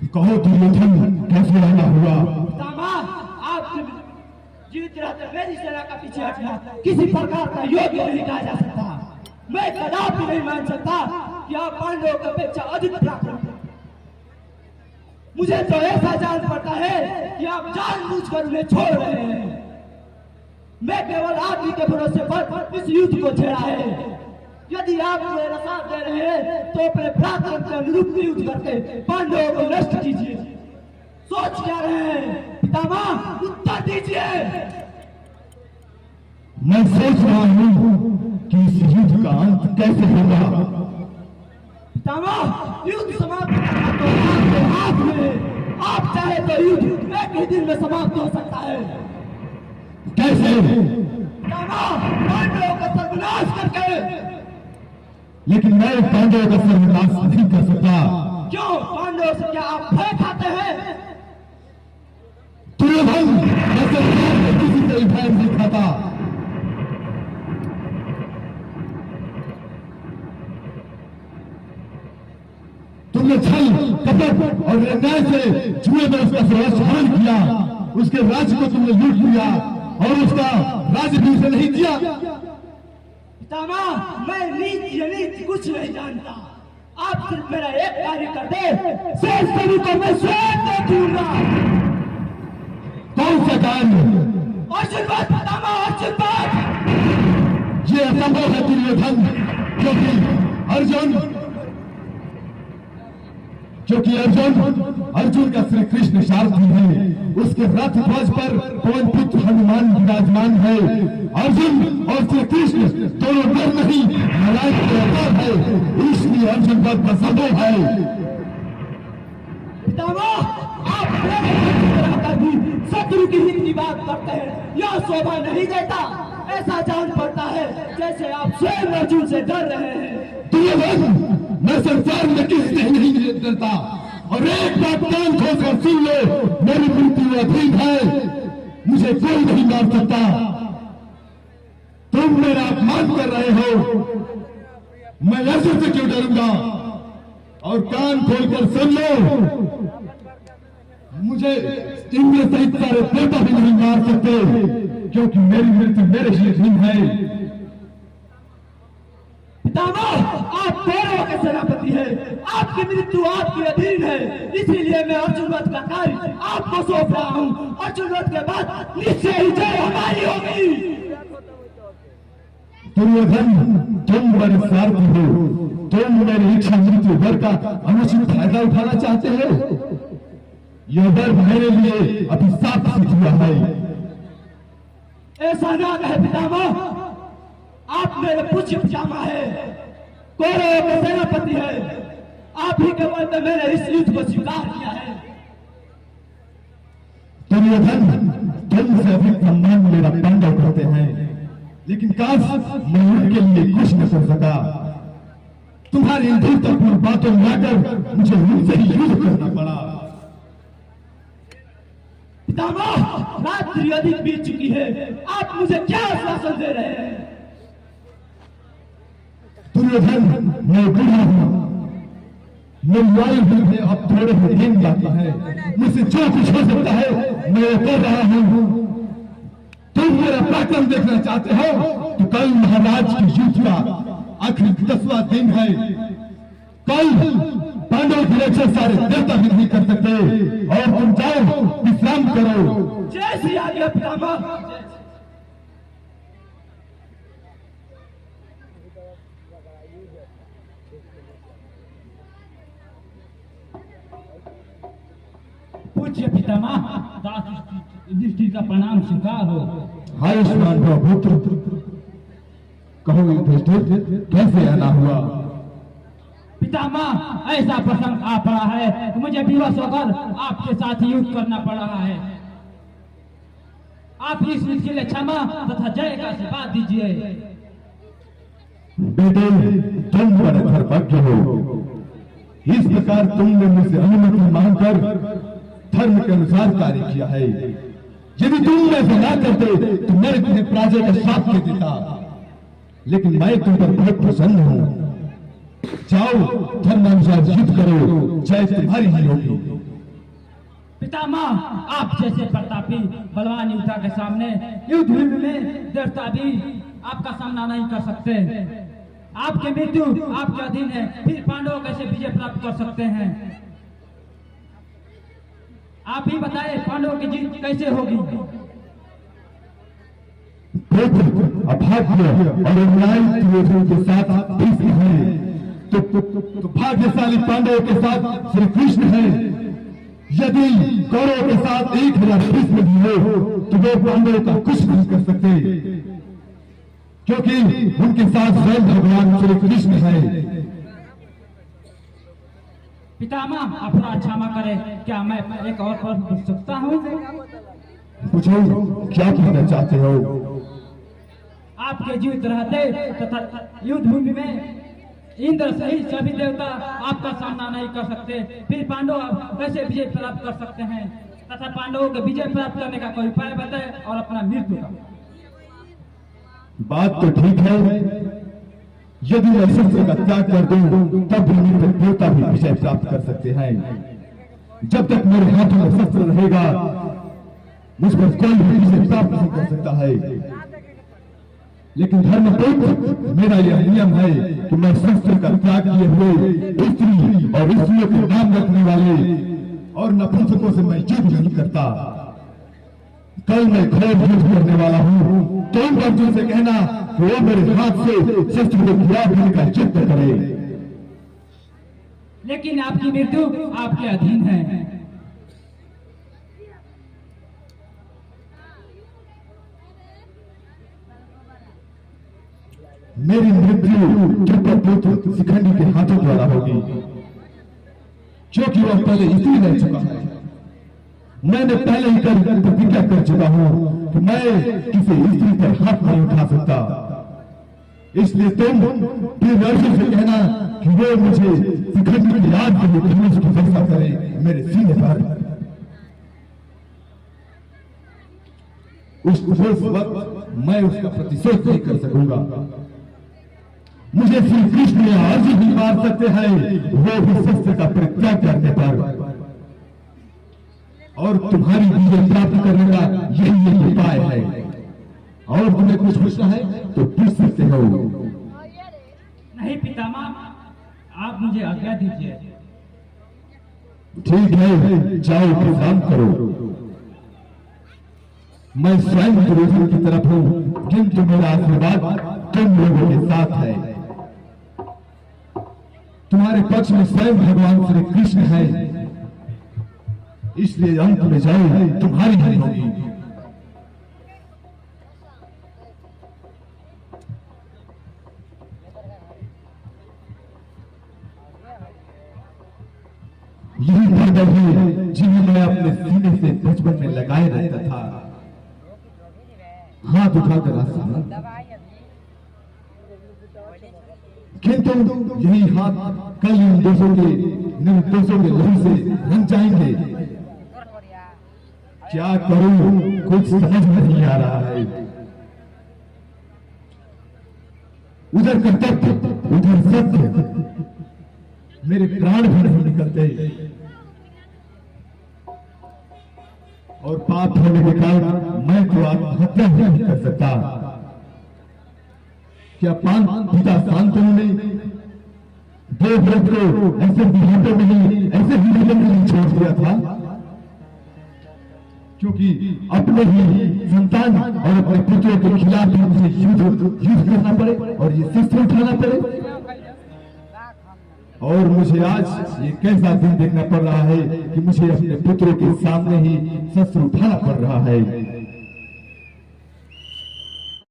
कहो दुर्योधन कैसे रहना हुआ? आप जीवित रहते मेरी सेना का पीछे हटना किसी प्रकार का योग्य नहीं कहा जा सकता। मैं कदापि नहीं मान सकता कि आप पांडवों की अपेक्षा अधिक पराक्रम। मुझे तो ऐसा जान पड़ता है कि आप जानबूझकर उन्हें छोड़ रहे हैं। मैं केवल आप ही के भरोसे पर इस युद्ध को छेड़ा है। यदि आप मेरा साथ दे रहे हैं तो अपने पराक्रम के अनुरूप युद्ध करके पांडवों को नष्ट कीजिए। सोच क्या रहे हैं पितामह? उत्तर दीजिए। मैं सोच रहा हूँ कि इस युद्ध का अंत कैसे होगा। पितामह, युद्ध समाप्त करना तो आपके हाथ में है। आप चाहे तो युद्ध एक ही दिन में समाप्त हो सकता है। कैसे? पितामह, पांडवों का सर्वनाश करके। लेकिन मैं पांडवों का सर्वनाश नहीं कर सकता। क्यों? पांडवों से क्या आप भय खाते हैं? दुर्योधन मैं किसी से भय नहीं खाता। तुमने छल कपट और अन्याय से जुए में उसका सर्वस्व किया। उसके राज्य को तुमने लूट लिया और उसका राज्य भी उसे नहीं दिया। पितामह, मैं नीति कुछ नहीं जानता। आप सिर्फ मेरा एक कार्य कर दे, शेष सभी को मैं स्वयं देख लूंगा। कौन सा कार्य? अर्जुन बात पितामह, अर्जुन बात। ये असंभव है दुर्योधन, क्योंकि अर्जुन का श्री कृष्ण सारथी है। उसके रथ ध्वज पर पवन पुत्र हनुमान विराजमान है। अर्जुन और श्री कृष्ण दोनों नर नहीं नारायण के अवतार है, इसलिए अर्जुन पद असंभव है। पितामह, आप भी शत्रु की हित की बात करते हैं, यह शोभा नहीं देता। ऐसा जान पड़ता है जैसे आप स्वयं अर्जुन से डर रहे हैं। दुर्योधन, मैं संसार में किससे नहीं डरता। और एक बात कान खोलकर सुन लो, मेरी मृत्यु अधीन है, मुझे कोई नहीं मार सकता। तुम मेरा अपमान कर रहे हो, मैं अर्जुन से क्यों डरूंगा? और कान खोलकर सुन लो, मुझे इंद्र सहित सारे देवता भी नहीं मार सकते, क्योंकि मेरी मृत्यु मेरे ही अधीन है। पितामह, आप कौरवों के सेनापति हैं, आपकी मृत्यु आपके अधीन है, इसीलिए मैं अर्जुन वध का कार्य आपको सौंप रहा हूँ। अर्जुन वध के बाद निश्चय ही जय हमारी होगी। दुर्योधन, तुम मेरे सारथी हो, तुम मेरी इच्छा मृत्यु वर का अनुचित फायदा उठाना चाहते हो। यह वर मेरे लिए अभिशाप सिद्ध हुआ है। ऐसा ना कहे पितामह, आप मेरे पूज्य पितामह है, कौरवों के सेनापति है। आप ही के बल में मैंने इस युद्ध को स्वीकार किया है। दुर्योधन, तुमसे अधिक सम्मान मेरा पांडव करते हैं, लेकिन काश मैं उनके लिए कुछ न कर सका। तुम्हारी इन धूर्तपूर्ण बातों में आकर मुझे उनसे ही युद्ध करना पड़ा। पितामह, रात्रि अधिक बीत चुकी है, आप मुझे क्या आश्वासन दे रहे हैं? दुर्योधन, मैं बूढ़ा हूं, मेरी आयु भी अब थोड़े ही दिन जाता है। मुझसे जो कुछ हो सकता है मैं कर रहा हूं। तुम मेरा पराक्रम देखना चाहते हो तो कल महाराज की युद्ध का आखिरी 10वां दिन है। कल पांडव की रक्षा सारे देवता भी नहीं कर सकते, और तुम जाओ विश्राम करो। जय श्री आज्ञा पितामह। पूज्य पितामह, दास युधिष्ठिर का प्रणाम स्वीकार हो। आयुष्मान पुत्र, कहो युधिष्ठिर कैसे आना हुआ? पितामह, ऐसा प्रसंग आ पड़ा है कि मुझे विवश होकर आपके साथ युद्ध करना पड़ रहा है। आप इस युद्ध के लिए क्षमा तथा जय का आशीर्वाद दीजिए। बेटे, तुम बड़े धर्मज्ञ हो, इस प्रकार तुमने मुझसे अनुमति मांगकर धर्म के अनुसार कार्य किया है। यदि तुम ऐसा ना करते तो मैं तुम्हें पराजय का श्राप दे देता। लेकिन मैं तुम पर बहुत प्रसन्न हूं। जाओ, धर्मानुसार युद्ध करो, जय तुम्हारी ही होगी। पितामह, आप जैसे प्रतापी बलवान योद्धा के सामने युद्ध में देवता भी आपका सामना नहीं कर सकते। आपकी मृत्यु आपके अधीन है, फिर पांडव कैसे विजय प्राप्त कर सकते हैं? आप ही बताएं, पांडवों की जीत कैसे होगी? अभाग्य और अन्यायी योद्धाओं के साथ भीष्म है, तो भाग्यशाली पांडवों के साथ श्री कृष्ण है। यदि कौरवों के साथ 1000 भीष्म भी हो तो वे पांडवों का कुछ नहीं कर सकते, क्योंकि उनके साथ स्वयं भगवान श्री कृष्ण है। पितामह, अपना क्षमा करें, क्या मैं एक और प्रश्न पूछ सकता हूँ? पूछो, क्या कहना चाहते हो? आपके जीवित रहते तथा युद्ध भूमि में इंद्र सहित सभी देवता आपका सामना नहीं कर सकते, फिर पांडव कैसे विजय प्राप्त कर सकते हैं? तथा पांडवों के विजय प्राप्त करने का कोई उपाय बताए और अपना मृत्यु का। बात तो ठीक है, यदि मैं शस्त्र का त्याग कर दूं तब भी मेरे देवता भी विजय प्राप्त कर सकते हैं। जब तक मेरे हाथों में शस्त्र रहेगा मुझ पर कोई भी विजय प्राप्त नहीं कर सकता है। लेकिन धर्मपुत्र, मेरा यह नियम है कि मैं शस्त्र का त्याग किए हुए स्त्री और स्त्रियों के नाम रखने वाले और नपुंसकों से मैं युद्ध नहीं करता। कल मैं घोर युद्ध करने वाला हूँ, तो उन अर्जुन से कहना कि वो मेरे हाथ से शस्त्र को गिरा देने का युद्ध करे। लेकिन आपकी मृत्यु आपके अधीन है। मेरी मृत्यु द्रुपद शिखंडी के हाथों द्वारा होगी, क्योंकि वह पहले स्त्री रह चुका है। मैंने पहले ही प्रतिज्ञा कर चुका हूं कि मैं किसी स्त्री पर हाथ नहीं उठा सकता। इसलिए तुम फिर अर्जुन से कहना कि वो मुझे शिखंडी की याद के लिए धनुष की वर्षा करे मेरे सीने पर। उस वक्त मैं उसका प्रतिशोध नहीं कर सकूंगा। मुझे श्री कृष्ण आज ही मार सकते हैं, वो भी शस्त्र का परित्याग करने पर। और तुम्हारी विजय प्राप्त करने का यही एक उपाय है। और तुम्हें कुछ पूछना है तो पूछ सकते हो। नहीं पितामह, आप मुझे आज्ञा दीजिए। ठीक है, जाओ प्रणाम करो। मैं स्वयं दुर्योधन की तरफ हूं, किंतु मेरा आशीर्वाद तुम लोगों के साथ है। तुम्हारे पक्ष में स्वयं भगवान श्री कृष्ण है, इसलिए अंत में जाओ, तुम्हारी हानि होगी। यही पांडव है जिन्हें मैं अपने सीने से बचपन में लगाए रहता था। हाथ उठाकर आसान, किंतु यही हाथ कल इन दोषों के निर्दोषों के लहू से रंग जाएंगे। क्या करूं, कुछ समझ नहीं आ रहा है। उधर कर्तव्य, उधर सत्य, मेरे प्राण भी नहीं निकलते और पाप होने के कारण मैं तो आत्महत्या नहीं कर सकता। क्या पिता शांतनु ने देवव्रत को ऐसे बुढ़ापे में ही ऐसे ही नहीं छोड़ दिया था, क्योंकि अपने ही संतान और अपने पुत्रों के खिलाफ भी मुझे युद्ध करना पड़े और ये शस्त्र उठाना पड़े। और मुझे आज ये कैसा दिन देखना पड़ रहा है कि मुझे अपने पुत्रों के सामने ही शस्त्र उठाना पड़ रहा है।